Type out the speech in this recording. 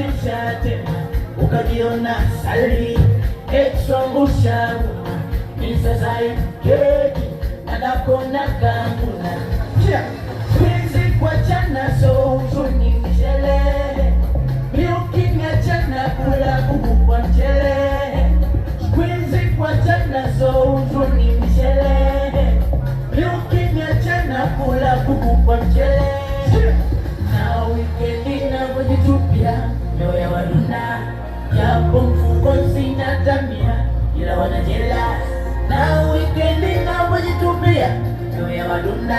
kuanzisha tena, ukajiona sali extra ngushamu nisasai keki nadakona kangula kwizi kwa chana so uzuni mchele miukinya chana kula kuku kwa mchele kwizi kwa chana so uzuni mchele miukinya chana kula kuku kwa mchele na wikendi na kujitupia leo ya waduna japo mfuko sina tamia ila wanajela na wikendi na kujitupia leo ya waduna